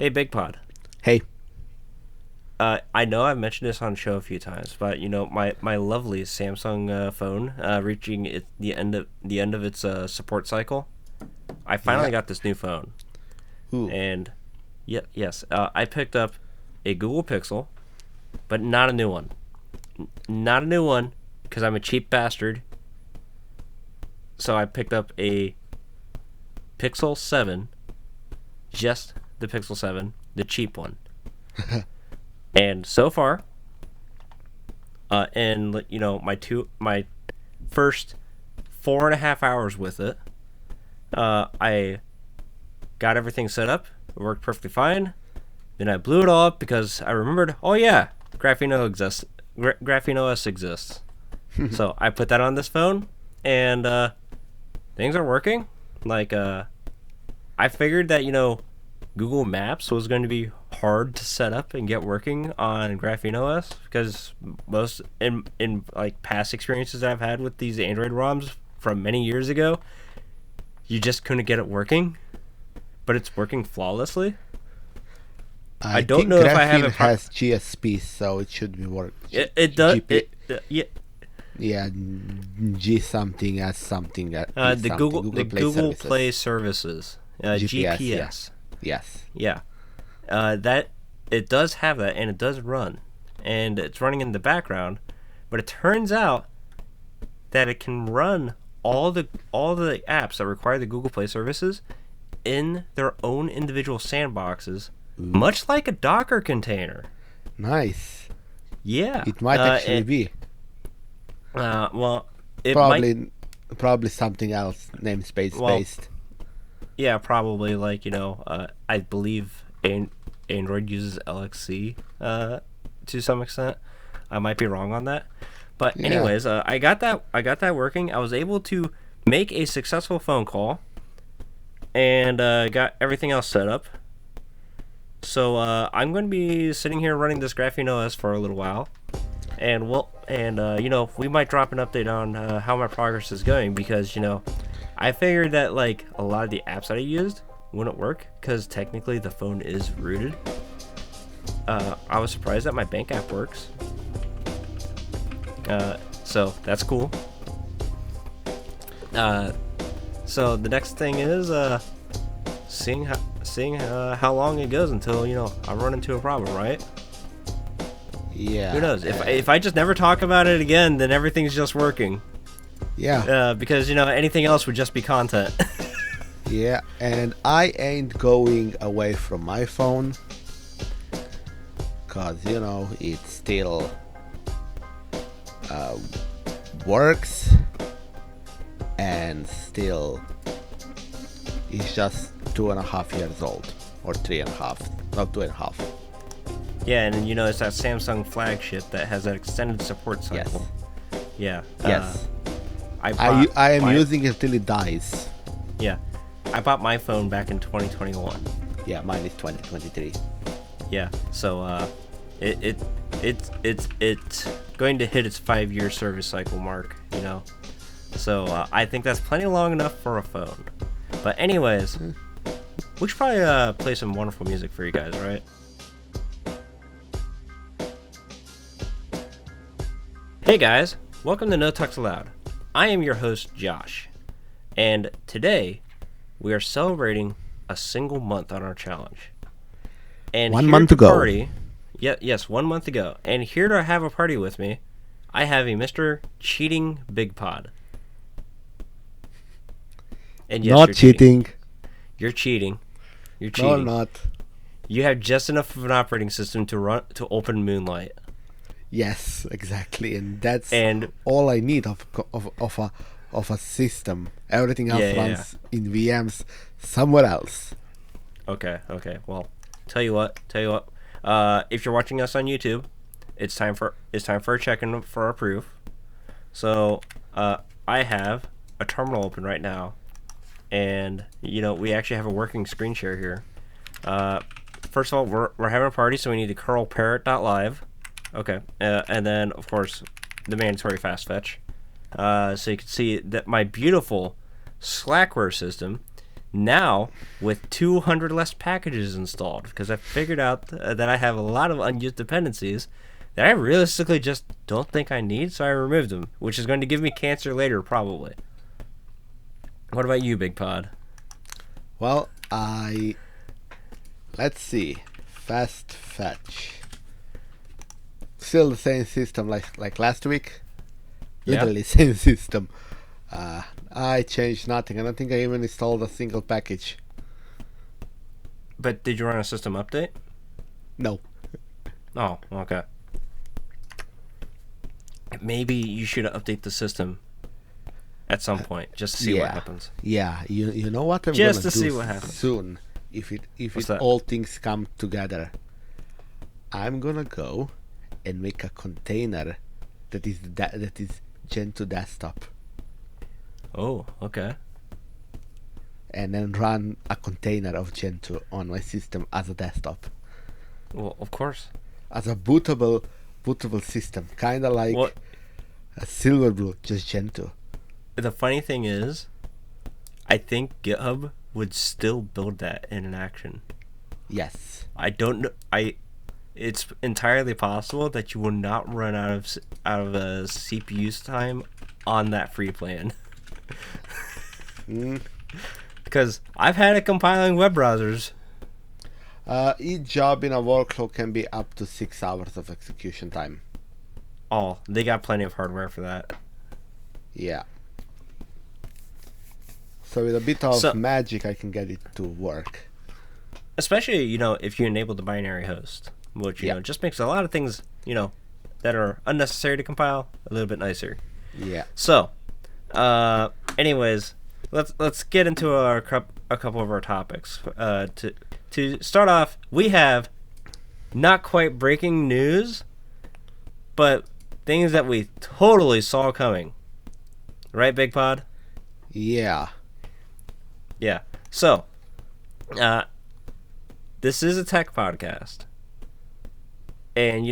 Hey, Bigpod. Hey, I know I've mentioned this on the show a few times, but my lovely Samsung phone reaching the end of its support cycle. I finally yeah. got this new phone, Ooh, and yes, I picked up a Google Pixel, but not a new one. Not a new one because I'm a cheap bastard. So I picked up a Pixel 7, just the Pixel 7, the cheap one. And so far, and my first 4.5 hours with it, I got everything set up. It worked perfectly fine. Then I blew it all up because I remembered, oh yeah, Graphene OS exists. So I put that on this phone, and things are working. Like I figured that Google Maps was going to be hard to set up and get working on Graphene OS because most in like past experiences that I've had with these Android ROMs from many years ago, you just couldn't get it working, but it's working flawlessly. I I don't think know if I have graphene it. has GSP, so it should be work. It does GP, it. Yeah. yeah, G something as something at P The something. The Google Play Google Play Services. Services, GPS, yeah, GPS. yes. Yeah, that it does have that, and it does run, and it's running in the background. But it turns out that it can run all the apps that require the Google Play services in their own individual sandboxes, Ooh, much like a Docker container. nice. Yeah. It might actually be Well, it might. probably something else namespace Well, based. yeah, probably like I believe Android uses LXC to some extent. I might be wrong on that, but Yeah, anyways, I got that working. I was able to make a successful phone call and got everything else set up. So I'm going to be sitting here running this Graphene OS for a little while, and we might drop an update on how my progress is going because I figured that like a lot of the apps that I used wouldn't work because technically the phone is rooted. I was surprised that my bank app works, so that's cool. Uh, so the next thing is seeing how long it goes until I run into a problem, right? Who yeah, knows? If I just never talk about it again, then everything's just working. yeah, Because anything else would just be content. yeah. And I ain't going away from my phone, cause it still uh, works and still is just 2.5 years old or 3.5, not 2.5. Yeah, and it's that Samsung flagship that has an extended support Yes, cycle. Yeah. yes. I I bought I am my using it till it dies. yeah, I bought my phone back in 2021. Yeah, mine is 2023. Yeah, so it's going to hit its 5-year service cycle mark. So I think that's plenty long enough for a phone. But anyways, we should probably play some wonderful music for you guys, right? Hey guys, welcome to No Talks Allowed. I am your host Josh, and today we are celebrating a single month on our challenge. And One here month to ago. party, yes, 1 month ago. And here to have a party with me, I have a Mr. Cheating Bigpod. And yes, Not you're cheating. cheating. You're cheating. You're No, cheating. not. You have just enough of an operating system to open Moonlight. Yes, exactly, and that's And all I need of a system. Everything else yeah. runs in VMs somewhere else. Okay. Well, tell you what. If you're watching us on YouTube, it's time for a check-in for our proof. So, I have a terminal open right now, and we actually have a working screen share here. First of all, we're having a party, so we need to curl parrot.live. Okay, and then of course the mandatory fast fetch. So you can see that my beautiful Slackware system now with 200 less packages installed, because I figured out that I have a lot of unused dependencies that I realistically just don't think I need, so I removed them, which is going to give me cancer later, probably. What about you, Bigpod? Well, let's see. Fast fetch. Still the same system like last week. Yeah. Literally same system. I changed nothing. I don't think I even installed a single package. But did you run a system update? No. Oh, okay. Maybe you should update the system at some point, just to see what happens. Yeah, you know what I'm Just gonna to do see what happens. soon. If What's that? all things come together, I'm gonna go and make a container that is Gentoo desktop, Oh, okay. and then run a container of Gentoo on my system as a desktop, Well, of course. as a bootable system, kind of like What? a Silverblue, just Gentoo. The funny thing is, I think GitHub would still build that in an action. Yes. I don't know. It's entirely possible that you will not run out of CPU time on that free plan. Because I've had it compiling web browsers. Each job in a workflow can be up to 6 hours of execution time. Oh, they got plenty of hardware for that. Yeah. So with a bit of magic, I can get it to work. Especially, if you enable the binary host, which, just makes a lot of things, that are unnecessary to compile a little bit nicer. Yeah. So, anyways, let's get into a couple of our topics. To start off, we have not quite breaking news, but things that we totally saw coming. Right, Bigpod? Yeah. Yeah. So, this is a tech podcast, and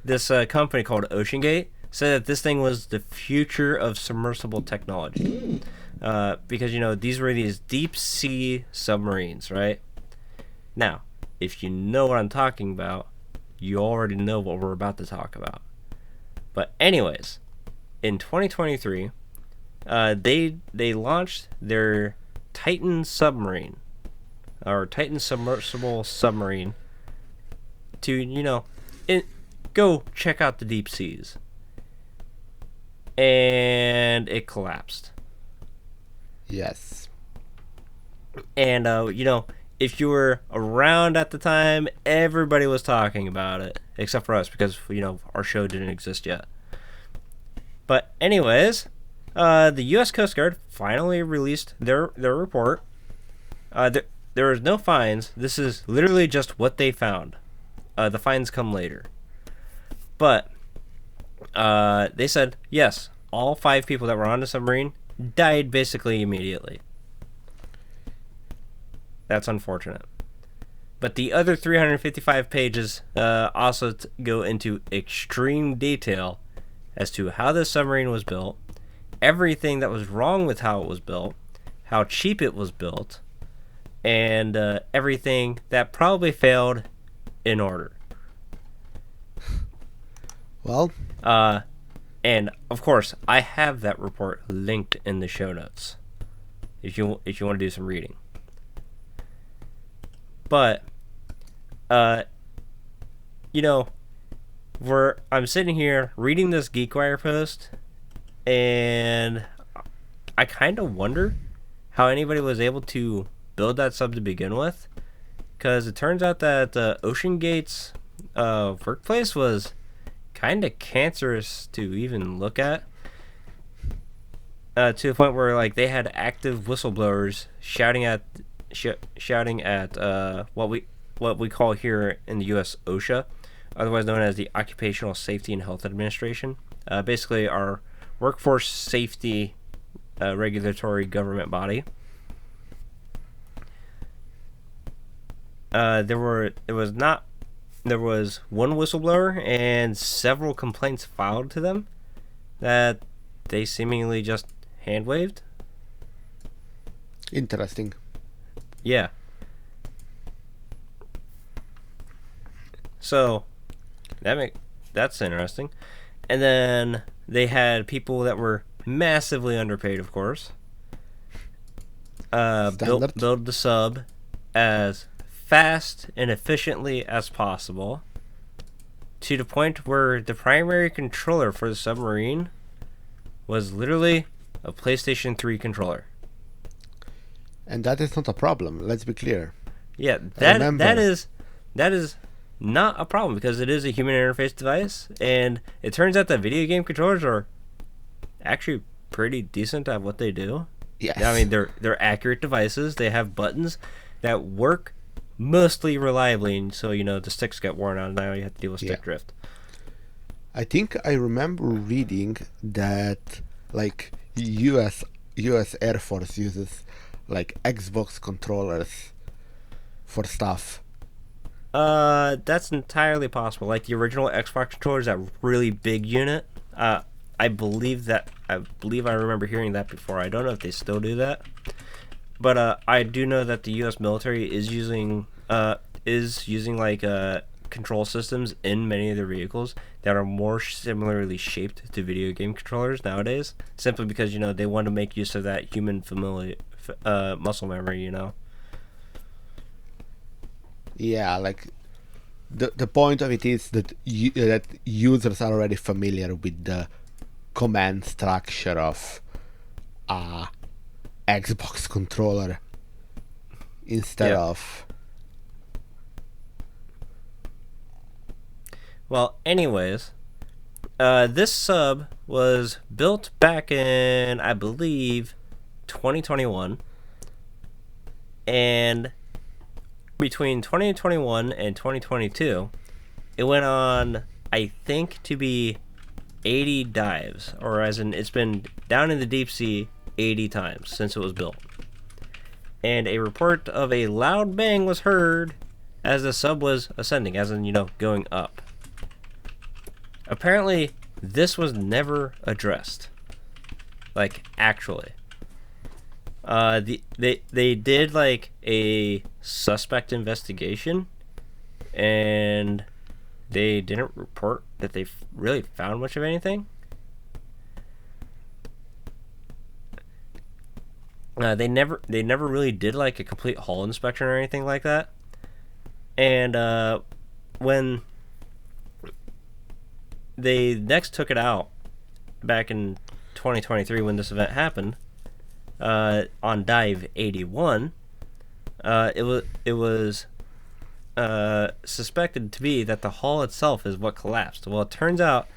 this company called OceanGate said that this thing was the future of submersible technology, because these were these deep sea submarines, right? Now, if you know what I'm talking about, you already know what we're about to talk about. But anyways, in 2023. They launched their Titan submarine, or Titan submersible submarine, to go check out the deep seas, and it collapsed. Yes. And if you were around at the time, everybody was talking about it, except for us, because our show didn't exist yet. But anyways. The U.S. Coast Guard finally released their report. There was no fines. This is literally just what they found. The fines come later. But they said, yes, all 5 people that were on the submarine died basically immediately. That's unfortunate. But the other 355 pages also go into extreme detail as to how the submarine was built, everything that was wrong with how it was built, how cheap it was built, and everything that probably failed in order. Well, and of course, I have that report linked in the show notes if you want to do some reading. But I'm sitting here reading this GeekWire post, and I kind of wonder how anybody was able to build that sub to begin with, because it turns out that OceanGate's workplace was kind of cancerous to even look at, to the point where they had active whistleblowers shouting at what we call here in the U.S. OSHA, otherwise known as the Occupational Safety and Health Administration, basically our workforce safety regulatory government body. There was one whistleblower and several complaints filed to them that they seemingly just hand waved. Interesting. Yeah. So that's interesting. And then they had people that were massively underpaid, of course. Standard. Build the sub as fast and efficiently as possible, to the point where the primary controller for the submarine was literally a PlayStation 3 controller. And that is not a problem. Let's be clear. Yeah, Remember- that is not a problem, because it is a human interface device, and it turns out that video game controllers are actually pretty decent at what they do. Yes. I mean, they're accurate devices. They have buttons that work mostly reliably, and so the sticks get worn out, and now you have to deal with stick drift. I think I remember reading that like US Air Force uses like Xbox controllers for stuff. That's entirely possible. Like the original Xbox controllers, that really big unit. I believe I remember hearing that before. I don't know if they still do that, but I do know that the U.S. military is using like control systems in many of their vehicles that are more similarly shaped to video game controllers nowadays, simply because they want to make use of that human muscle memory. Yeah, like the point of it is that that users are already familiar with the command structure of a Xbox controller instead of. Well, anyways, this sub was built back in, I believe, 2021, and between 2021 and 2022, it went on, I think, to be 80 dives, or as in, it's been down in the deep sea 80 times since it was built. And a report of a loud bang was heard as the sub was ascending, as in, going up. Apparently, this was never addressed. Like, actually. They did like a suspect investigation, and they didn't report that they really found much of anything. They never really did like a complete hull inspection or anything like that. And when they next took it out back in 2023, when this event happened, on dive 81, it was suspected to be that the hull itself is what collapsed. Well, it turns out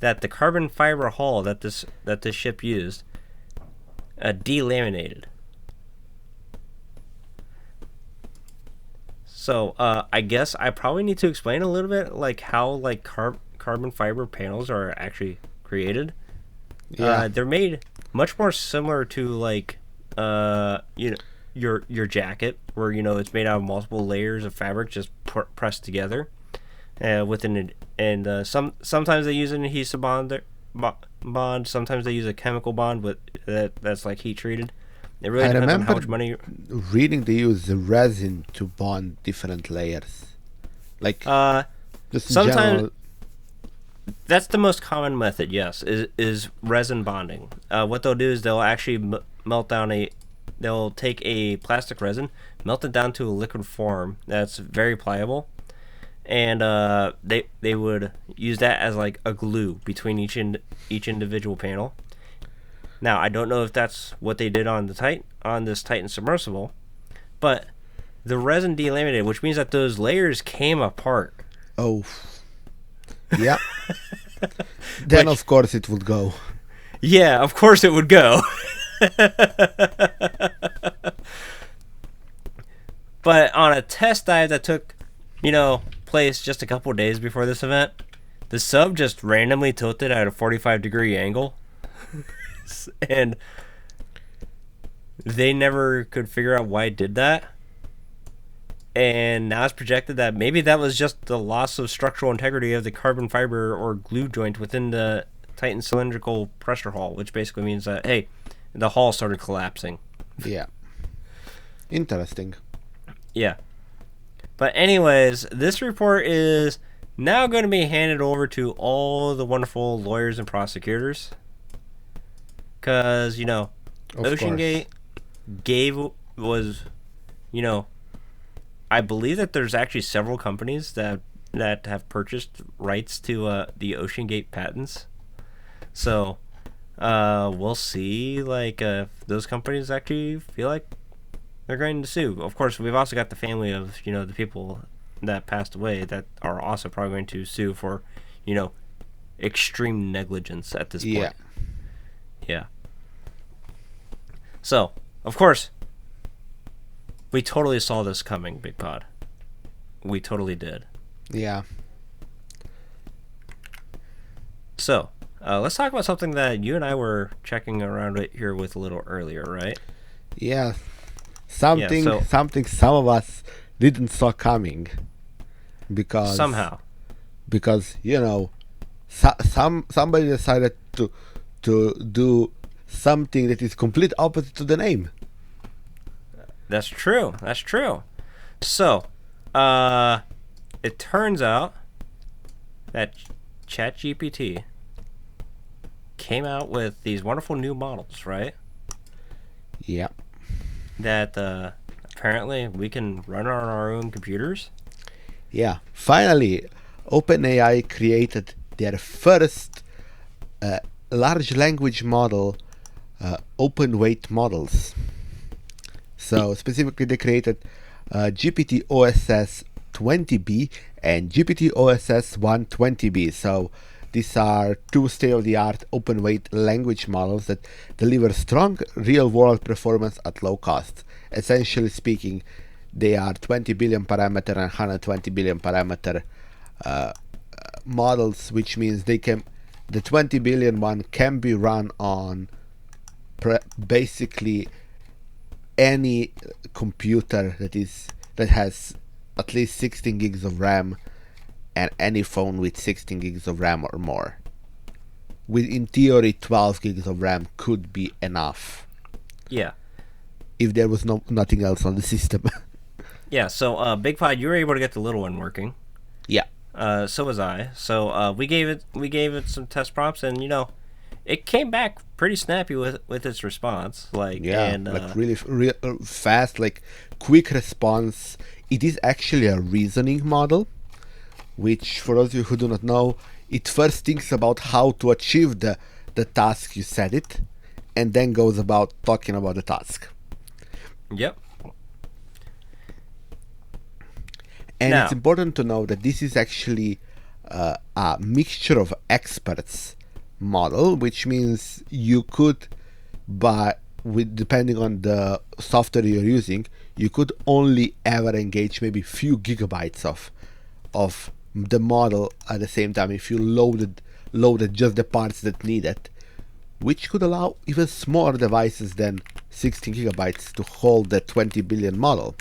that the carbon fiber hull that this ship used delaminated. So I guess I probably need to explain a little bit like how like carbon fiber panels are actually created. Yeah. They're made much more similar to like your jacket, where it's made out of multiple layers of fabric just pressed together within and sometimes they use an adhesive bond, sometimes they use a chemical bond with that's like heat treated. It really I depends on how remember much money reading they use the resin to bond different layers. Like just in sometimes general. that's the most common method, yes, is resin bonding. What they'll do is they'll actually they'll take a plastic resin, melt it down to a liquid form that's very pliable, and they would use that as like a glue between each individual panel. Now, I don't know if that's what they did on this Titan submersible, but the resin delaminated, which means that those layers came apart. Oh. Yeah. Then of course it would go. Yeah, of course it would go. But on a test dive that took, place just a couple days before this event, the sub just randomly tilted at a 45-degree angle. And they never could figure out why it did that. And now it's projected that maybe that was just the loss of structural integrity of the carbon fiber or glue joint within the Titan cylindrical pressure hull, which basically means that, hey, the hull started collapsing. Yeah. Interesting. Yeah. But anyways, this report is now going to be handed over to all the wonderful lawyers and prosecutors. Because, Of course. OceanGate was, you know, I believe that there's actually several companies that have purchased rights to the OceanGate patents. So, we'll see, like, if those companies actually feel like they're going to sue. Of course, we've also got the family of, the people that passed away that are also probably going to sue for, you know, extreme negligence at this Yeah. point. Yeah. So, of course, we totally saw this coming, Bigpod. We totally did. Yeah. So, let's talk about something that you and I were checking around it here with a little earlier, right? Yeah. Yeah, Something so something some of us didn't saw coming because somehow. somebody decided to do something that is complete opposite to the name. That's true. That's true. So, it turns out that ChatGPT came out with these wonderful new models, right? Yeah. That apparently we can run on our own computers. Yeah. Finally, OpenAI created their first large language model, open weight models. So specifically, they created GPT-oss 20B and GPT-oss 120B. So these are two state-of-the-art open-weight language models that deliver strong real-world performance at low cost. Essentially speaking, they are 20 billion parameter and 120 billion parameter models, which means the 20 billion one can be run on basically any computer that has at least 16 gigs of RAM and any phone with 16 gigs of RAM or more. In theory, 12 gigs of RAM could be enough Yeah. if there was nothing else on the system. Yeah, so Bigpod, you were able to get the little one working. Yeah. So was I. So we gave it some test prompts, and it came back pretty snappy with its response. Yeah, really fast, like quick response. It is actually a reasoning model, which for those of you who do not know, it first thinks about how to achieve the task you set it, and then goes about talking about the task. Yep. And Now, it's important to know that this is actually a mixture of experts model, which means you could, depending on the software you're using, you could only ever engage maybe few gigabytes of the model at the same time if you loaded just the parts that need it, which could allow even smaller devices than 16 gigabytes to hold the 20 billion model.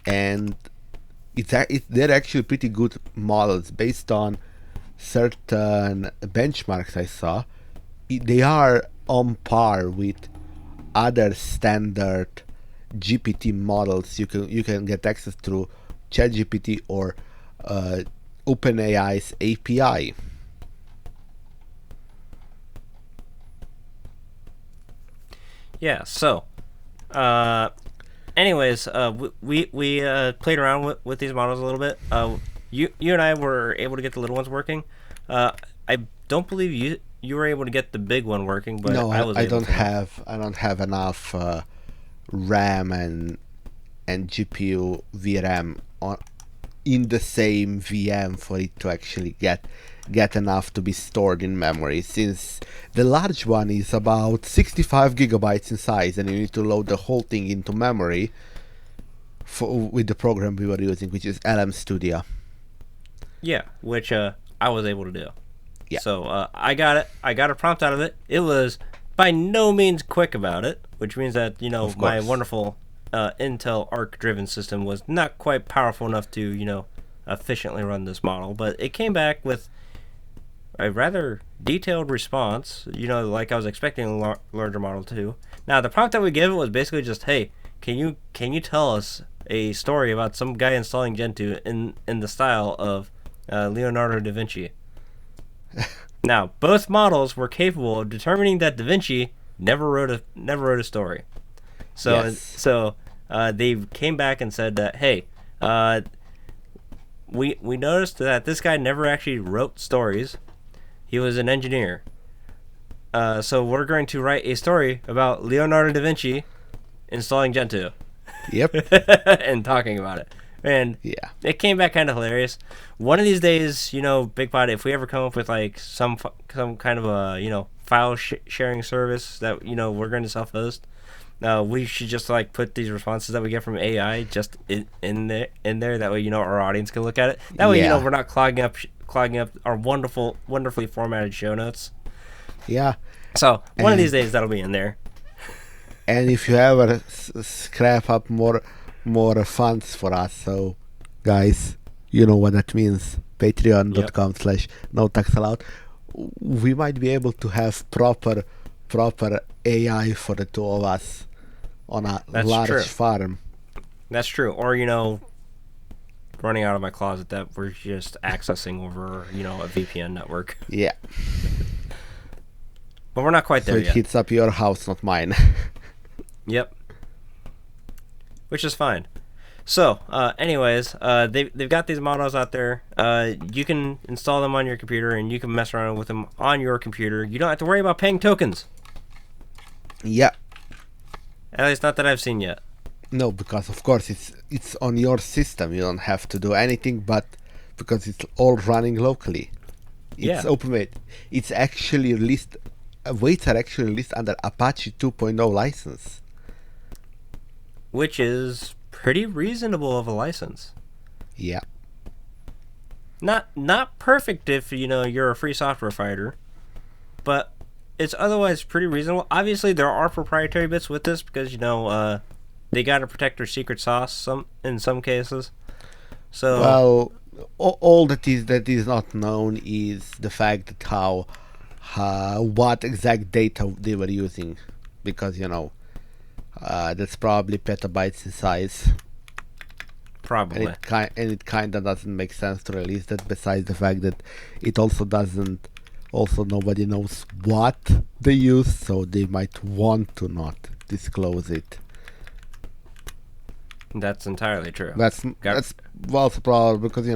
And they're actually pretty good models based on certain benchmarks I saw. They are on par with other standard GPT models you can get access through ChatGPT or OpenAI's API. yeah. So, anyways, we played around with these models a little bit. You and I were able to get the little ones working. I don't believe you were able to get the big one working, but No, I was I able don't to. have enough RAM and GPU VRAM in the same VM for it to actually get enough to be stored in memory, since the large one is about 65 gigabytes in size and you need to load the whole thing into memory with the program we were using, which is LM Studio. Yeah, which I was able to do. Yeah. So I got it. I got a prompt out of it. It was by no means quick about it, which means that Of my course. wonderful Intel Arc-driven system was not quite powerful enough to efficiently run this model. But it came back with a rather detailed response, like I was expecting a larger model to. Now, the prompt that we give it was basically just, hey, can you tell us a story about some guy installing Gentoo in the style of Leonardo da Vinci? Now, both models were capable of determining that da Vinci never wrote a story. So they came back and said that, hey, we noticed that this guy never actually wrote stories. He was an engineer. So we're going to write a story about Leonardo da Vinci installing Gentoo. Yep. And talking about it. And Yeah. it came back kind of hilarious. One of these days, Bigpod, if we ever come up with like some kind of a, file sharing service that, we're going to self-host, we should just like put these responses that we get from AI just in there. That way, our audience can look at it. That way, Yeah. we're not clogging up our wonderfully formatted show notes. Yeah. So one of these days that'll be in there. And if you ever scrap up more funds for us, so guys, you know what that means. Patreon.com/no tax allowed. We might be able to have proper AI for the two of us on a large farm. That's true. Or, running out of my closet that we're just accessing over, a VPN network. Yeah. But we're not quite there so it yet. hits up your house, not mine. Yep. Which is fine. So, anyways, they've got these models out there. You can install them on your computer, and you can mess around with them on your computer. You don't have to worry about paying tokens. Yeah. At least not that I've seen yet. No, because of course it's on your system. You don't have to do anything, but because it's all running locally. It's OpenAI. It's actually released. Weights are actually released under Apache 2.0 license, which is pretty reasonable of a license. Yeah. Not perfect if you're a free software fighter, but it's otherwise pretty reasonable. Obviously, there are proprietary bits with this because they got to protect their secret sauce in some cases. So well, all that is not known is the fact that what exact data they were using, because that's probably petabytes in size. Probably. And it kind of doesn't make sense to release that, besides the fact that it also doesn't. Also, nobody knows what they use, so they might want to not disclose it. That's entirely true. That's also probably because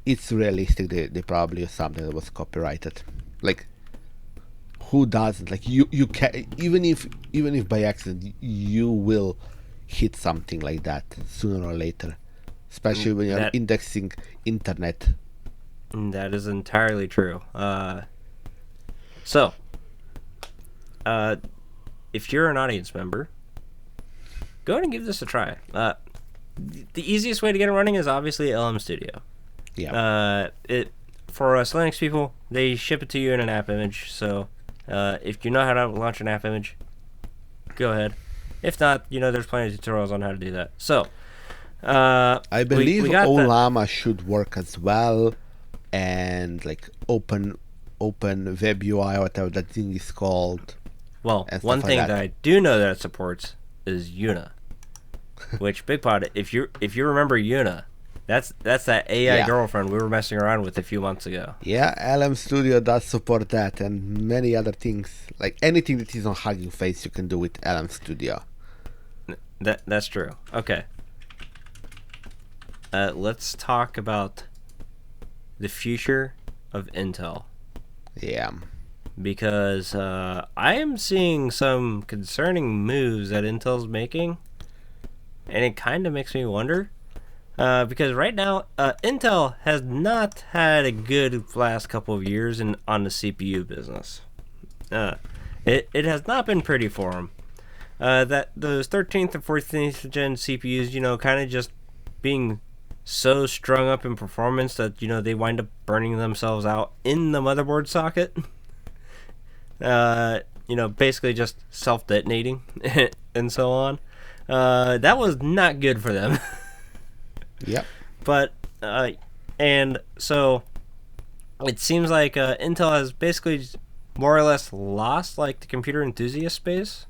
it's realistic. They probably use something that was copyrighted. Like, who doesn't? Like you can even if by accident you will hit something like that sooner or later, especially when you're indexing internet. That is entirely true. So, if you're an audience member, go ahead and give this a try. The easiest way to get it running is obviously LM Studio. Yeah. For us Linux people, they ship it to you in an app image. So, if you know how to launch an app image, go ahead. If not, there's plenty of tutorials on how to do that. So, I believe Olama should work as well, and like Open Web UI, whatever that thing is called. Well, one thing that I do know that it supports is Una, which Bigpod, if you remember Una, that's that AI girlfriend we were messing around with a few months ago. Yeah, LM Studio does support that and many other things. Like anything that is on Hugging Face, you can do with LM Studio. That's true. Okay. Let's talk about the future of Intel. Yeah. Because I am seeing some concerning moves that Intel's making, and it kind of makes me wonder. Because right now, Intel has not had a good last couple of years on the CPU business. It has not been pretty for them. That those 13th and 14th gen CPUs, kind of just being so strung up in performance that they wind up burning themselves out in the motherboard socket. Basically just self-detonating and so on. That was not good for them. Yep. But and so it seems like Intel has basically more or less lost like the computer enthusiast space.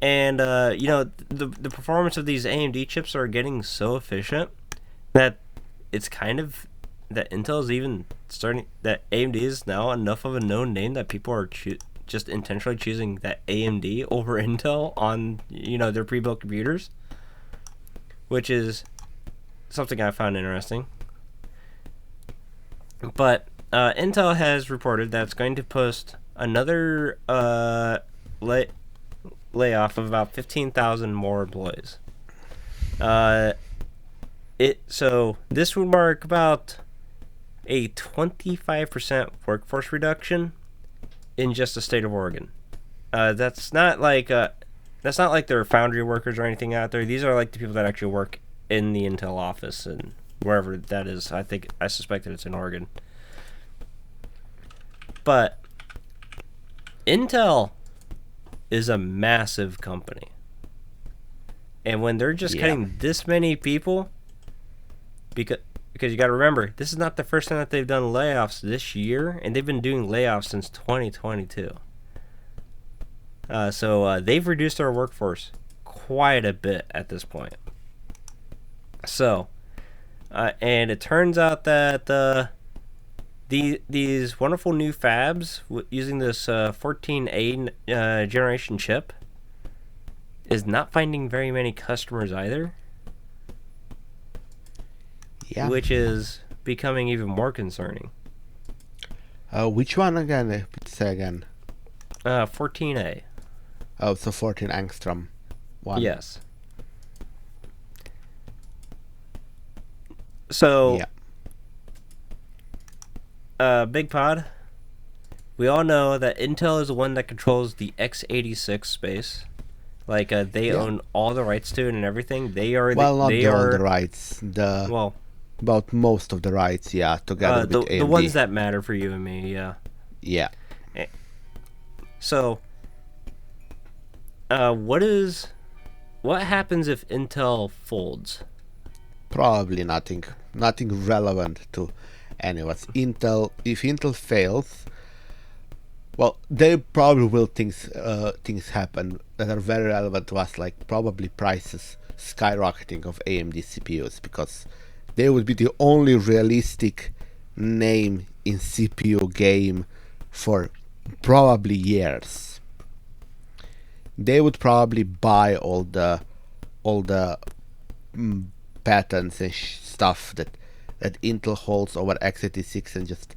And the performance of these AMD chips are getting so efficient that it's kind of that Intel is even starting, that AMD is now enough of a known name that people are just intentionally choosing that AMD over Intel on their pre-built computers, which is something I found interesting. But Intel has reported that it's going to post another layoff of about 15,000 more employees. So this would mark about a 25% workforce reduction in just the state of Oregon. That's not like there are foundry workers or anything out there. These are like the people that actually work in the Intel office and wherever that is. I suspect that it's in Oregon. But Intel is a massive company. And when they're just cutting this many people, because you got to remember, this is not the first time that they've done layoffs this year, and they've been doing layoffs since 2022. So they've reduced their workforce quite a bit at this point. So, and it turns out that these wonderful new fabs using this 14A generation chip is not finding very many customers either. Yeah. Which is becoming even more concerning. Which one again? Say again. 14A. Oh, so 14 angstrom. One. Yes. So, Bigpod, we all know that Intel is the one that controls the x86 space. Like, they own all the rights to it and everything. They are all the rights. About most of the rights, together with AMD. The ones that matter for you and me, yeah. Yeah. So, what happens if Intel folds? Probably nothing relevant to anyone. If Intel fails, well, there probably will things happen that are very relevant to us, like probably prices skyrocketing of AMD CPUs, because they would be the only realistic name in CPU game for probably years. They would probably buy all the patents and stuff that Intel holds over x86 and just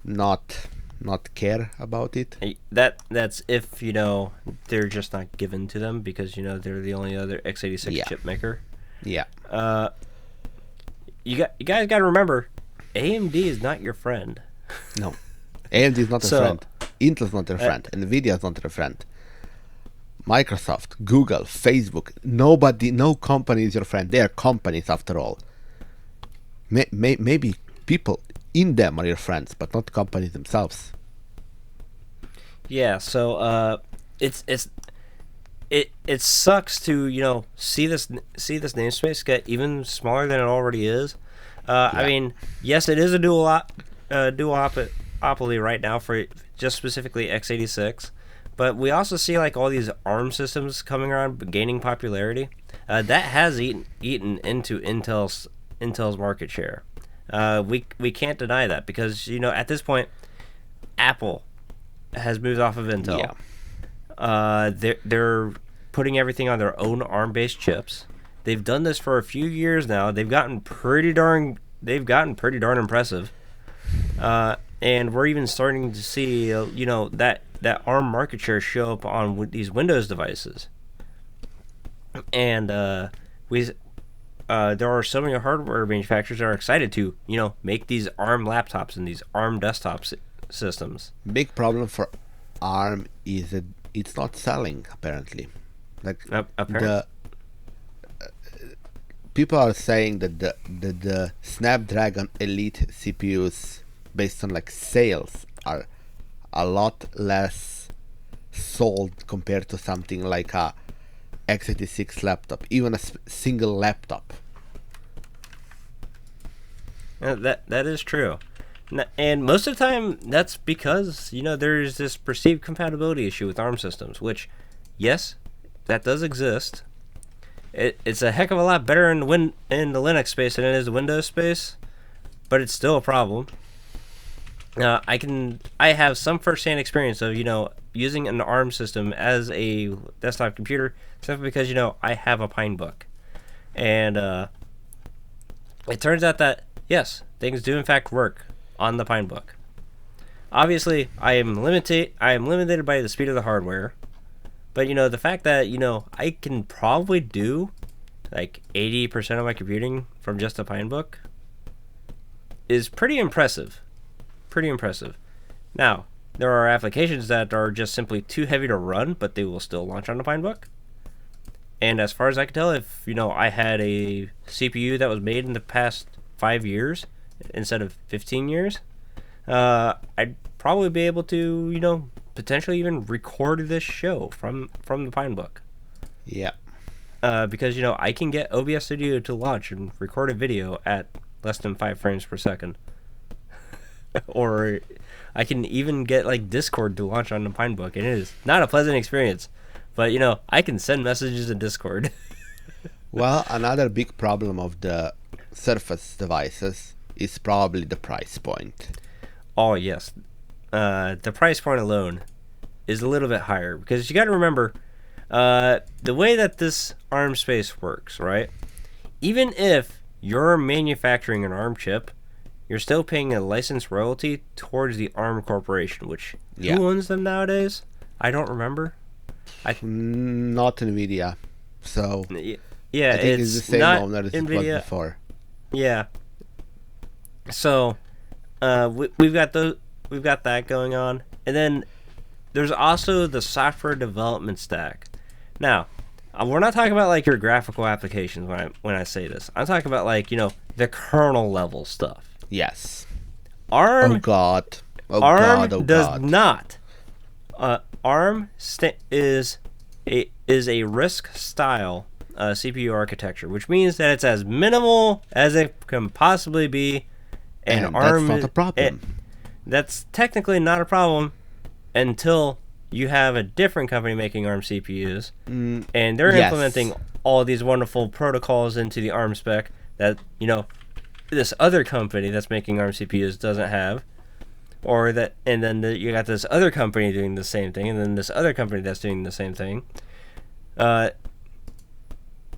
not care about it. That's if they're just not given to them, because they're the only other x86 chip maker. Yeah. You guys got to remember, AMD is not your friend. No, AMD is not a friend. Intel's not their friend. Nvidia is not their friend. Microsoft, Google, Facebook, no company is your friend. They are companies after all. Maybe people in them are your friends, but not companies themselves. Yeah, so it sucks to see this namespace get even smaller than it already is. I mean, yes, it is a duopoly right now for just specifically x86, but we also see like all these ARM systems coming around, gaining popularity. That has eaten into Intel's market share. We can't deny that, because at this point, Apple has moved off of Intel. Yeah. They're putting everything on their own ARM-based chips. They've done this for a few years now. They've gotten pretty darn impressive. And we're even starting to see that ARM market share show up on these Windows devices. And there are so many hardware manufacturers that are excited to make these ARM laptops and these ARM desktop systems. Big problem for ARM is that it's not selling, apparently. Like people are saying that the Snapdragon Elite CPUs, based on like sales, are a lot less sold compared to something like a x86 laptop, even a single laptop. That is true. And most of the time, that's because, there's this perceived compatibility issue with ARM systems, which, yes, that does exist. It's a heck of a lot better in the Linux space than it is the Windows space, but it's still a problem. I have some first-hand experience of, using an ARM system as a desktop computer simply because, I have a Pinebook. And it turns out that, yes, things do in fact work on the Pinebook. Obviously, I am limited by the speed of the hardware. But, the fact that, I can probably do like 80% of my computing from just a Pinebook is pretty impressive. Pretty impressive. Now, there are applications that are just simply too heavy to run, but they will still launch on the Pinebook. And as far as I can tell, if, I had a CPU that was made in the past 5 years instead of 15 years, I'd probably be able to, potentially even record this show from the Pinebook. Yeah. Because, I can get OBS Studio to launch and record a video at less than 5 frames per second. Or I can even get, like, Discord to launch on the Pinebook, and it is not a pleasant experience. But, I can send messages in Discord. Well, another big problem of the Surface devices is probably the price point. Oh, yes. The price point alone is a little bit higher because you got to remember the way that this ARM space works, right? Even if you're manufacturing an ARM chip, you're still paying a license royalty towards the ARM corporation, which who owns them nowadays? I don't remember. Not NVIDIA. So yeah, I think it's the same owner as it was before. Yeah. So we've got that going on, and then there's also the software development stack. Now, we're not talking about like your graphical applications when I say this. I'm talking about like the kernel level stuff. Yes. ARM. Oh God. ARM does not. ARM is a RISC style CPU architecture, which means that it's as minimal as it can possibly be. And ARM, that's not a problem. That's technically not a problem until you have a different company making ARM CPUs, and they're implementing all these wonderful protocols into the ARM spec that this other company that's making ARM CPUs doesn't have, and then you got this other company doing the same thing, and then this other company that's doing the same thing.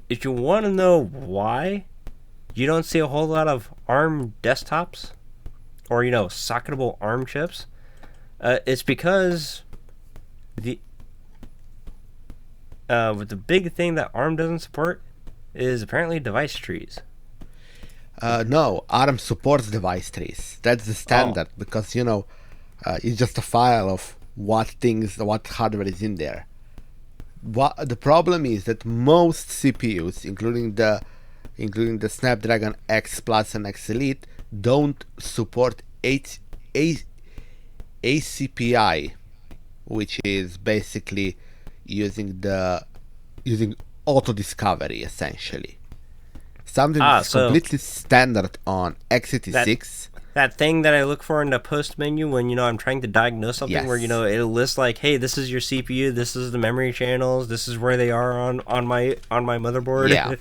If you want to know why you don't see a whole lot of ARM desktops or socketable ARM chips, it's because the big thing that ARM doesn't support is apparently device trees. No, ARM supports device trees. That's the standard because it's just a file of what hardware is in there. The problem is that most CPUs, including the Snapdragon X Plus and X Elite, don't support ACPI, which is basically using auto discovery essentially. Something that's completely standard on x86. That thing that I look for in the post menu when I'm trying to diagnose something, where it'll list like, hey, this is your CPU, this is the memory channels, this is where they are on my motherboard. Yeah.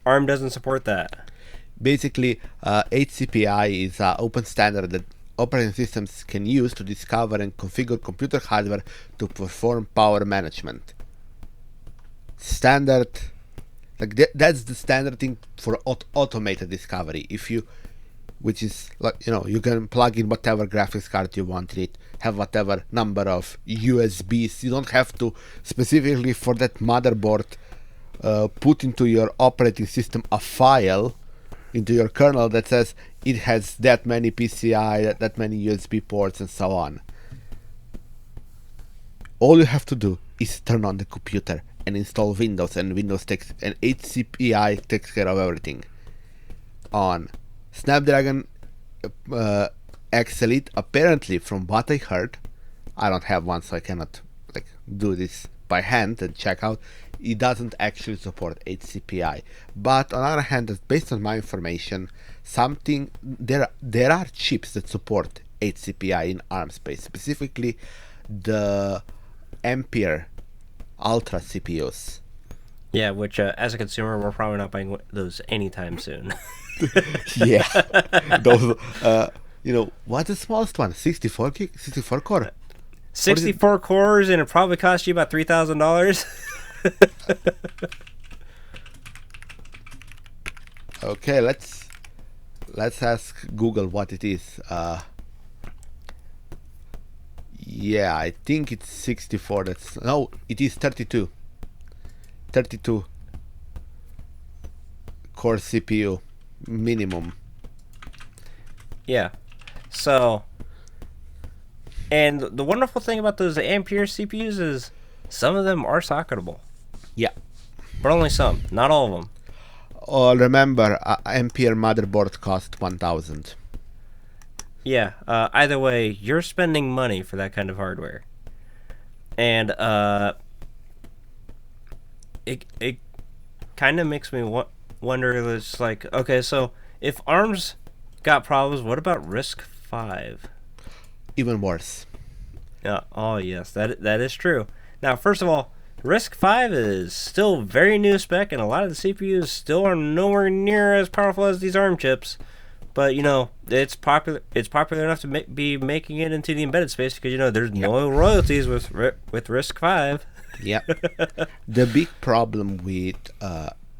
ARM doesn't support that. Basically, HCPI is an open standard that operating systems can use to discover and configure computer hardware to perform power management. Standard, that's the standard thing for automated discovery. Which is like you can plug in whatever graphics card you want in it, have whatever number of USBs. You don't have to specifically for that motherboard put into your operating system a file into your kernel that says it has that many PCI, that many USB ports, and so on. All you have to do is turn on the computer and install Windows, and HCPI takes care of everything. On Snapdragon X Elite, apparently, from what I heard, I don't have one, so I cannot do this by hand and check out. it doesn't actually support HCPI. But on the other hand, based on my information, there are chips that support HCPI in ARM space, specifically the Ampere Ultra CPUs. Yeah, which as a consumer, we're probably not buying those anytime soon. Yeah, those. What's the smallest one? 64 core. 64 cores, and it probably cost you about $3,000. Okay, let's ask Google what it is. Yeah, I think it's 64. It is 32. 32 core CPU minimum. Yeah. So, and the wonderful thing about those Ampere CPUs is some of them are socketable, Yeah. but only some, not all of them. Remember, Ampere motherboard cost 1,000. Yeah. Either way, you're spending money for that kind of hardware, and it kind of makes me wonder. It's like, okay, so if ARM's got problems, what about RISC-V? Even worse. Oh yes, that is true. Now, first of all, RISC-V is still very new spec, and a lot of the CPUs still are nowhere near as powerful as these ARM chips. But it's popular. It's popular enough to be making it into the embedded space because there's no royalties with RISC-V. Yeah. The big problem with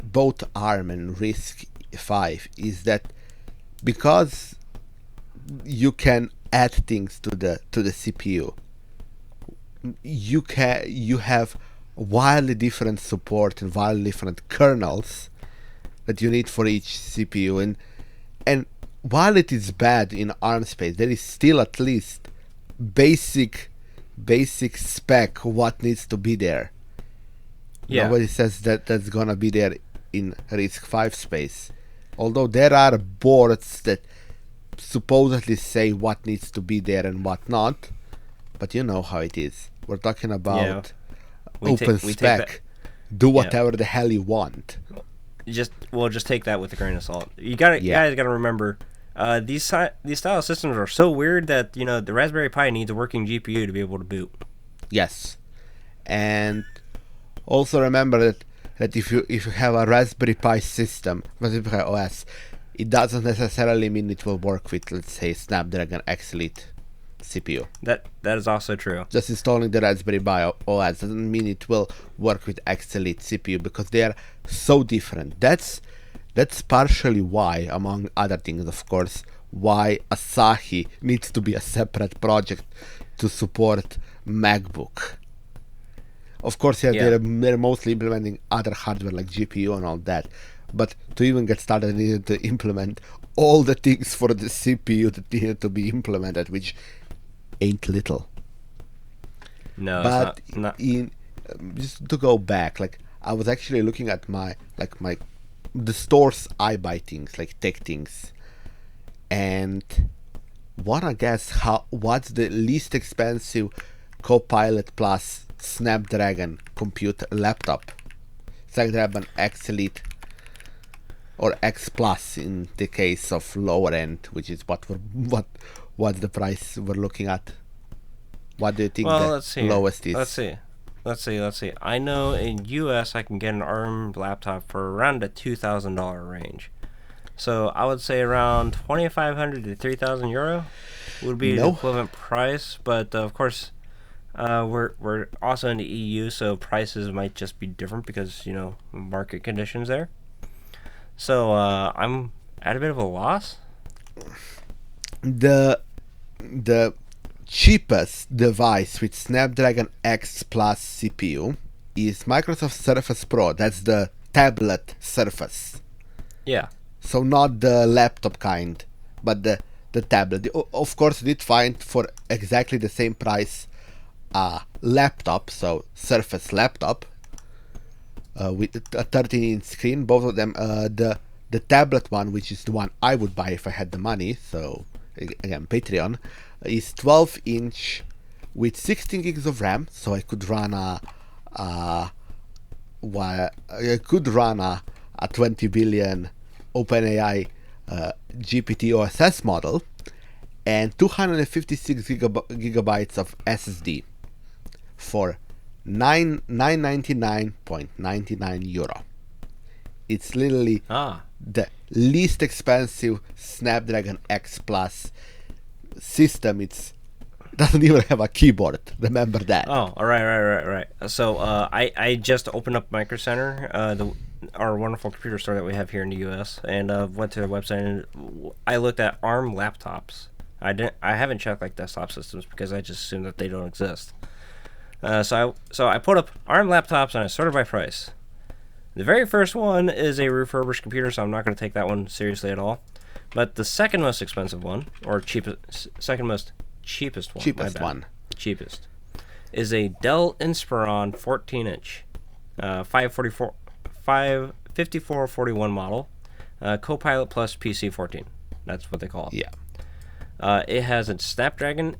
both ARM and RISC-V is that because you can add things to the CPU, you have wildly different support and wildly different kernels that you need for each CPU, and while it is bad in ARM space, there is still at least basic spec what needs to be there. Yeah. Nobody says that's gonna be there in RISC-V space, although there are boards that supposedly say what needs to be there and what not, but you know how it is. We're talking about open spec. Do whatever the hell you want. Just take that with a grain of salt. You guys gotta remember, these style systems are so weird that the Raspberry Pi needs a working GPU to be able to boot. Yes, and also remember that if you have a Raspberry Pi system, Raspberry Pi OS, it doesn't necessarily mean it will work with, let's say, Snapdragon X Elite CPU. That is also true. Just installing the Raspberry Pi OS doesn't mean it will work with X Elite CPU because they are so different. That's partially why, among other things, of course, why Asahi needs to be a separate project to support MacBook. Of course, they're mostly implementing other hardware like GPU and all that, but to even get started, they needed to implement all the things for the CPU that needed to be implemented, which ain't little. No, but it's not. Just to go back, like I was actually looking at the stores I buy things, like tech things, and wanna guess what's the least expensive Copilot Plus Snapdragon compute laptop? Snapdragon X Elite or X Plus in the case of lower end, which is what's the price we're looking at? What do you think the lowest is? Let's see. I know in US I can get an ARM laptop for around the $2,000 range. So I would say around 2,500 to 3,000 euro would be the equivalent price. But of course, we're also in the EU, so prices might just be different because market conditions there. So I'm at a bit of a loss. The cheapest device with Snapdragon X Plus CPU is Microsoft Surface Pro. That's the tablet Surface. Yeah. So not the laptop kind, but the tablet. Of course, did find for exactly the same price a laptop, so Surface laptop with a 13-inch screen. Both of them, the tablet one, which is the one I would buy if I had the money. So again, Patreon, is 12-inch with 16 gigs of RAM, so I could run a could run a 20 billion OpenAI GPT-oss model and 256 gigabytes of SSD for 999.99 euro. It's literally the least expensive Snapdragon X Plus system. It doesn't even have a keyboard. Remember that. Oh, all right. So I just opened up Micro Center, our wonderful computer store that we have here in the U.S., and went to their website and I looked at ARM laptops. I haven't checked like desktop systems because I just assume that they don't exist. So I put up ARM laptops and I sorted by price. The very first one is a refurbished computer, so I'm not going to take that one seriously at all. But the second most expensive one, or cheapest one, is a Dell Inspiron 14-inch, 5441 model, Copilot Plus PC14. That's what they call it. Yeah. It has a Snapdragon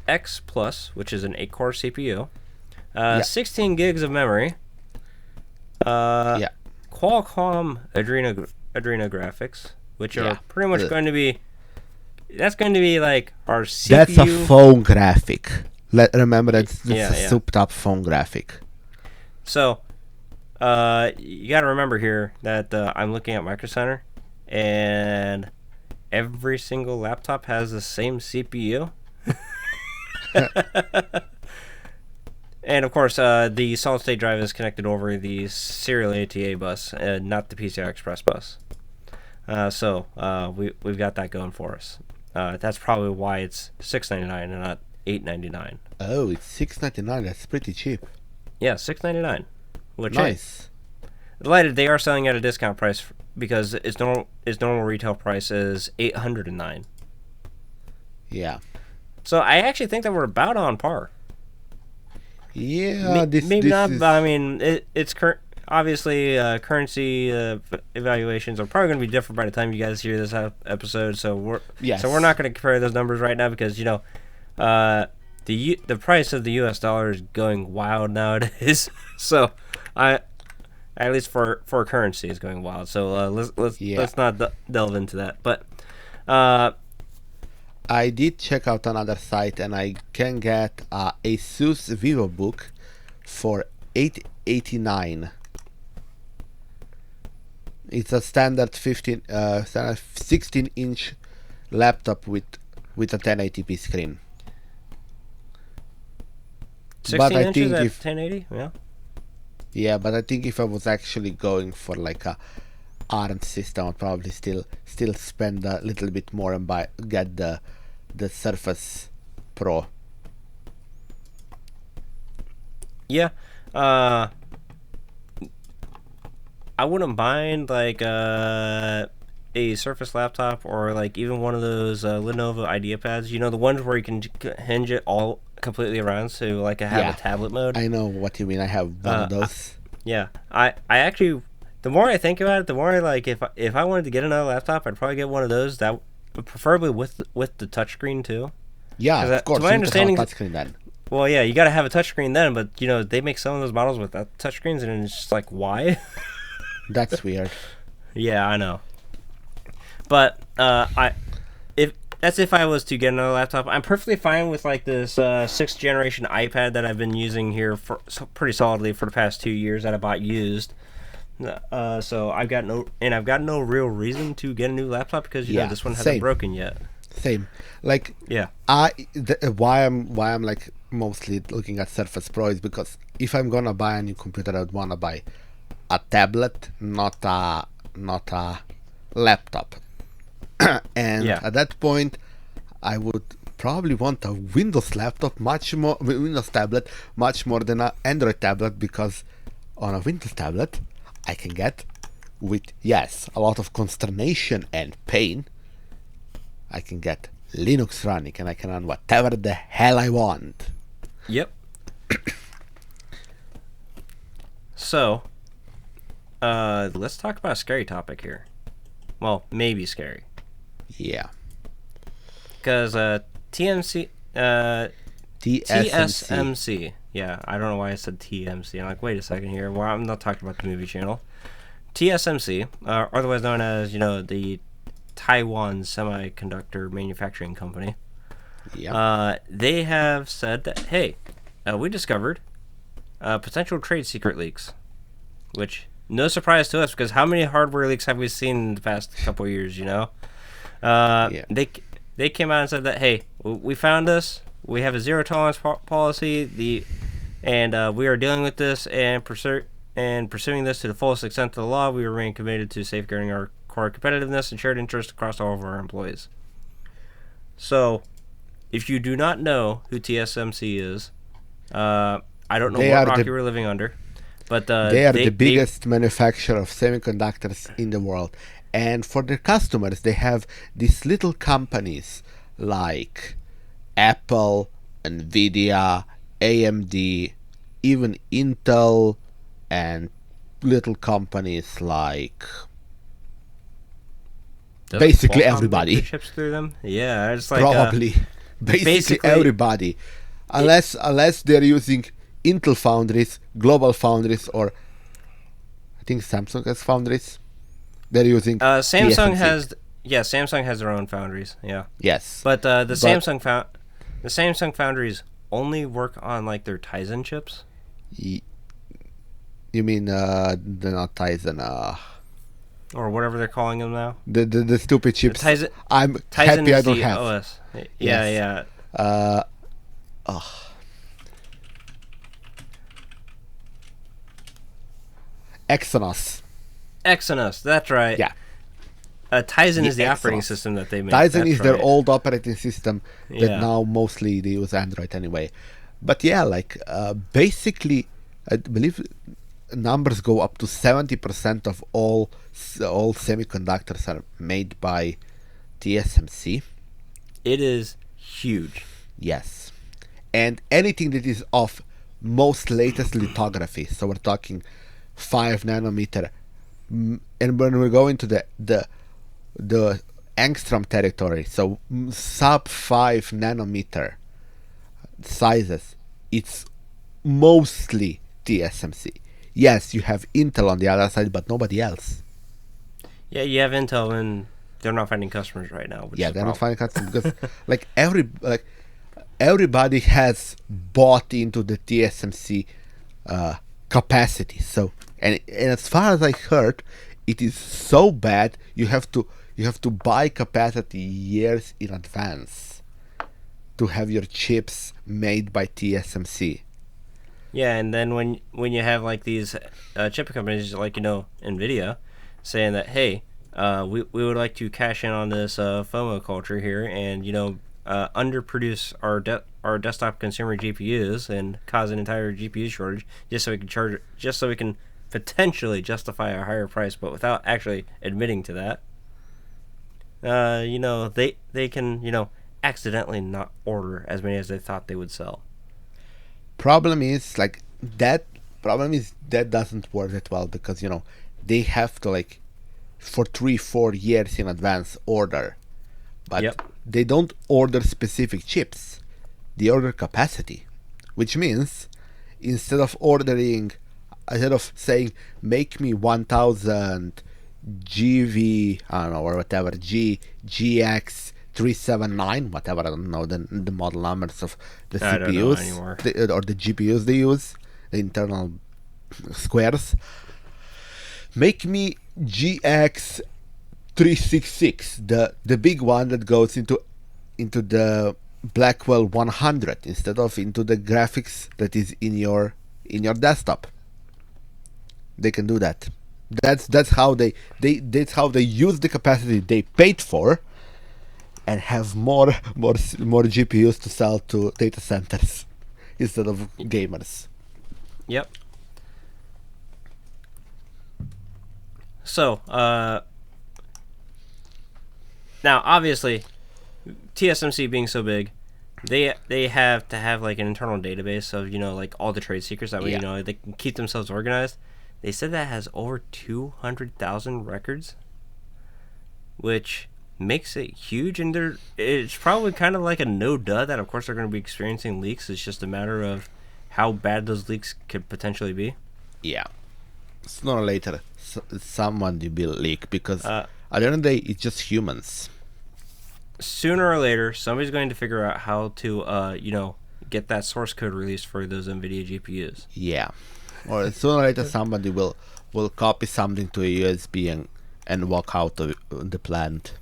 X Plus, which is an 8-core CPU, 16 gigs of memory, Qualcomm Adreno graphics, which are pretty much going to be. That's going to be like our CPU. That's a phone graphic. Remember that's a souped-up phone graphic. So, you got to remember here that I'm looking at Micro Center, and every single laptop has the same CPU. And of course, the solid-state drive is connected over the serial ATA bus, not the PCI Express bus. So we've got that going for us. That's probably why it's $699 and not $899. Oh, it's $699. That's pretty cheap. Yeah, $699. Which nice. Delighted they are selling at a discount price because its normal retail price is $809. Yeah. So I actually think that we're about on par. Yeah, maybe not. But I mean, it's obviously currency evaluations are probably going to be different by the time you guys hear this episode. So we're not going to compare those numbers right now because the price of the U.S. dollar is going wild nowadays. So at least for currency is going wild. So let's not delve into that. But I did check out another site and I can get a Asus VivoBook for $889. It's a standard 16-inch laptop with a 1080p screen. 16 inches at 1080? Yeah. Yeah, but I think if I was actually going for like a ARM system, I'd probably still spend a little bit more and get the Surface Pro. Yeah. I wouldn't mind like a Surface laptop or like even one of those Lenovo IdeaPads. You know, the ones where you can hinge it all completely around, so like I have a tablet mode. I know what you mean. I have one of those. I actually, the more I think about it, the more I like. If I wanted to get another laptop, I'd probably get one of those. That preferably with the touchscreen too. Yeah, of course. To my understanding, touchscreen then. Well, yeah, you got to have a touchscreen then, but they make some of those models without touchscreens, and it's just like, why? That's weird. Yeah, I know. But if I was to get another laptop, I'm perfectly fine with like this 6th generation iPad that I've been using here for pretty solidly for the past 2 years that I bought used. So I've got no real reason to get a new laptop because this one hasn't broken yet. Same. Like why I'm like mostly looking at Surface Pro is because if I'm gonna buy a new computer, I'd wanna buy a tablet, not a laptop. And at that point, I would probably want a Windows tablet much more than an Android tablet, because on a Windows tablet I can get, with a lot of consternation and pain, I can get Linux running and I can run whatever the hell I want. Yep. So, let's talk about a scary topic here. Well, maybe scary. Yeah. Because TSMC Yeah, I don't know why I said TMC. I'm like, wait a second here. Well, I'm not talking about the movie channel. TSMC, otherwise known as, the Taiwan Semiconductor Manufacturing Company. Yeah. They have said that, hey, we discovered potential trade secret leaks, which no surprise to us because how many hardware leaks have we seen in the past couple of years? Yeah. They came out and said that, hey, we found this. We have a zero tolerance policy. And we are dealing with this and pursuing this to the fullest extent of the law. We remain committed to safeguarding our core competitiveness and shared interest across all of our employees. So, if you do not know who TSMC is, I don't know what rock you were living under, but they are the biggest manufacturer of semiconductors in the world. And for their customers, they have these little companies like Apple, Nvidia, AMD, even Intel, and little companies like basically everybody. Chips through them? Yeah, it's like probably basically everybody, unless they're using Intel foundries, Global Foundries, or I think Samsung has foundries. They're using Samsung TSMC. Samsung has their own foundries. Yeah. Yes, but the Samsung foundries only work on like their Tizen chips. You mean they're not Tizen? Or whatever they're calling them now. The stupid chips. Tizen happy I don't have. OS. Yes. Yeah. Exynos, that's right. Yeah. Tizen is the operating system that they make. Tizen is their old operating system that now mostly they use Android anyway. But yeah, basically, I believe numbers go up to 70% of all semiconductors are made by TSMC. It is huge. Yes. And anything that is of most latest lithography, so we're talking 5 nanometer, and when we go into the angstrom territory, so sub 5 nanometer sizes, it's mostly TSMC. Yes, you have Intel on the other side, but nobody else. Yeah, you have Intel, and they're not finding customers right now. They're not finding customers because everybody has bought into the TSMC capacity. So and as far as I heard, it is so bad you have to buy capacity years in advance to have your chips made by TSMC. Yeah, and then when you have like these chip companies like Nvidia saying that, hey, we would like to cash in on this FOMO culture here and underproduce our desktop consumer GPUs and cause an entire GPU shortage just so we can potentially justify a higher price, but without actually admitting to that. They can accidentally not order as many as they thought they would sell. Problem is that doesn't work that well because they have to for 3-4 years in advance order, but they don't order specific chips, they order capacity, which means instead of saying make me 1000 GV, I don't know, or whatever, GX 379, whatever, I don't know the model numbers of the CPUs or the GPUs they use, the internal squares. Make me GX 366, the big one that goes into the Blackwell 100 instead of into the graphics that is in your desktop. They can do that. That's how they use the capacity they paid for, and have more GPUs to sell to data centers instead of gamers. Yep. So, now obviously, TSMC being so big, they have to have an internal database of all the trade secrets, that way they can keep themselves organized. They said that has over 200,000 records, which makes it huge, and it's probably kind of like a no duh that of course they're going to be experiencing leaks. It's just a matter of how bad those leaks could potentially be. Yeah. Sooner or later, someone will leak, because Uh, at the end of the day, it's just humans. Sooner or later, somebody's going to figure out how to, get that source code released for those NVIDIA GPUs. Yeah. Or sooner or later, somebody will copy something to a USB and walk out of the plant.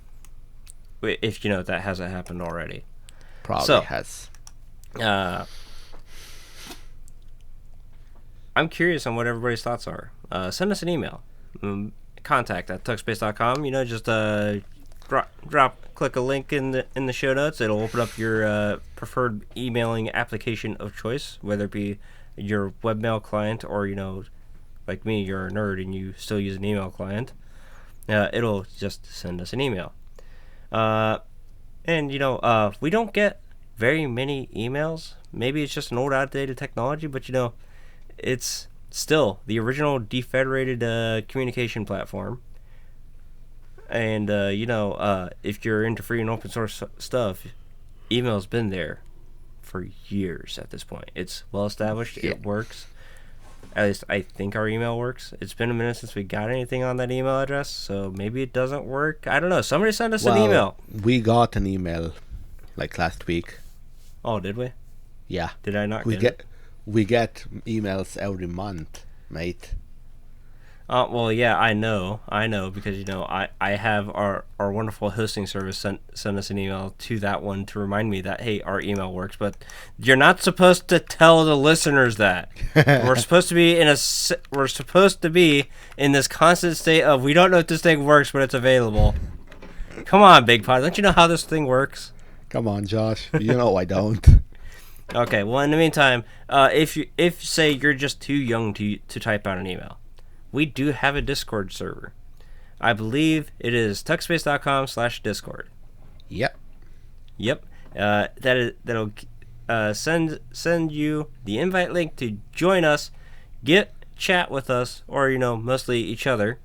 If that hasn't happened already. Probably has. I'm curious on what everybody's thoughts are. Send us an email. Contact@tuxbase.com. Just click a link in the show notes. It'll open up your preferred emailing application of choice, whether it be your webmail client or like me, you're a nerd and you still use an email client. It'll just send us an email. And we don't get very many emails. Maybe it's just an old outdated technology, but it's still the original defederated communication platform. And if you're into free and open source stuff, email's been there for years at this point. It's well established. Yeah. It works. At least I think our email works. It's been a minute since we got anything on that email address, so maybe it doesn't work. I don't know. Somebody send us an email. We got an email like last week. Oh, did we? Yeah. Did I not get it? We get emails every month, mate. Well, yeah, I know, because I have our wonderful hosting service send us an email to that one to remind me that, hey, our email works. But you're not supposed to tell the listeners that. We're supposed to be in this constant state of, we don't know if this thing works, but it's available. Come on, Bigpod, don't you know how this thing works? Come on, Josh. You know I don't. Okay, well, in the meantime, if say you're just too young to type out an email, we do have a Discord server. I believe it is tuxbase.com/discord. Yep. That'll send you the invite link to join us, chat with us, or mostly each other,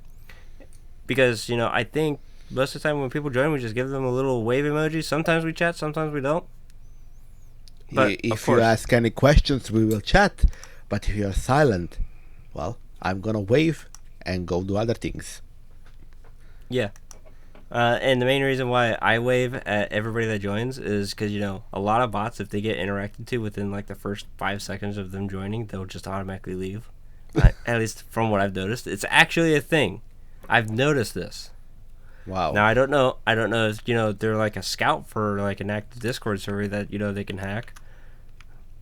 because I think most of the time when people join, we just give them a little wave emoji. Sometimes we chat, sometimes we don't. But if you ask any questions, we will chat. But if you are silent, well, I'm gonna wave and go do other things. Yeah. And the main reason why I wave at everybody that joins is because, a lot of bots, if they get interacted to within like the first 5 seconds of them joining, they'll just automatically leave. At least from what I've noticed. It's actually a thing. I've noticed this. Wow. Now, I don't know if, they're like a scout for like an active Discord server that, they can hack.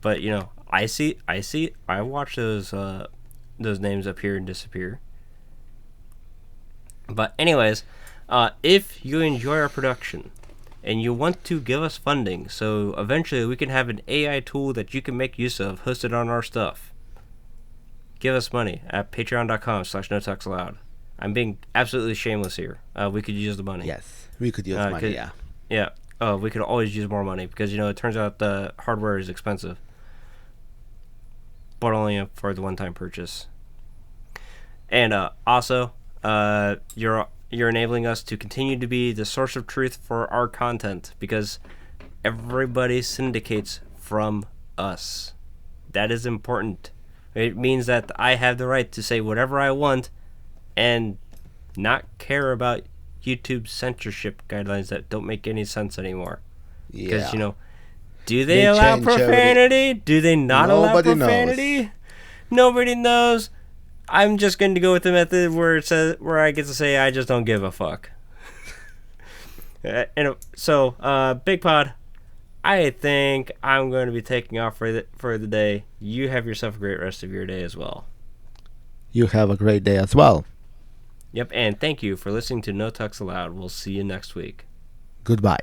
But, I watch those names appear and disappear. But anyways, if you enjoy our production and you want to give us funding so eventually we can have an AI tool that you can make use of hosted on our stuff, give us money at patreon.com/notuxallowed. I'm being absolutely shameless here. We could use the money. Yes, we could use money, yeah. Yeah. We could always use more money because, it turns out the hardware is expensive. But only for the one-time purchase. And also, you're enabling us to continue to be the source of truth for our content because everybody syndicates from us. That is important. It means that I have the right to say whatever I want and not care about YouTube censorship guidelines that don't make any sense anymore. Because, do they allow profanity? Do they not allow profanity? Knows. Nobody knows. I'm just going to go with the method where I get to say I just don't give a fuck. So, Bigpod, I think I'm going to be taking off for the day. You have yourself a great rest of your day as well. You have a great day as well. Yep, and thank you for listening to No Tux Allowed. We'll see you next week. Goodbye.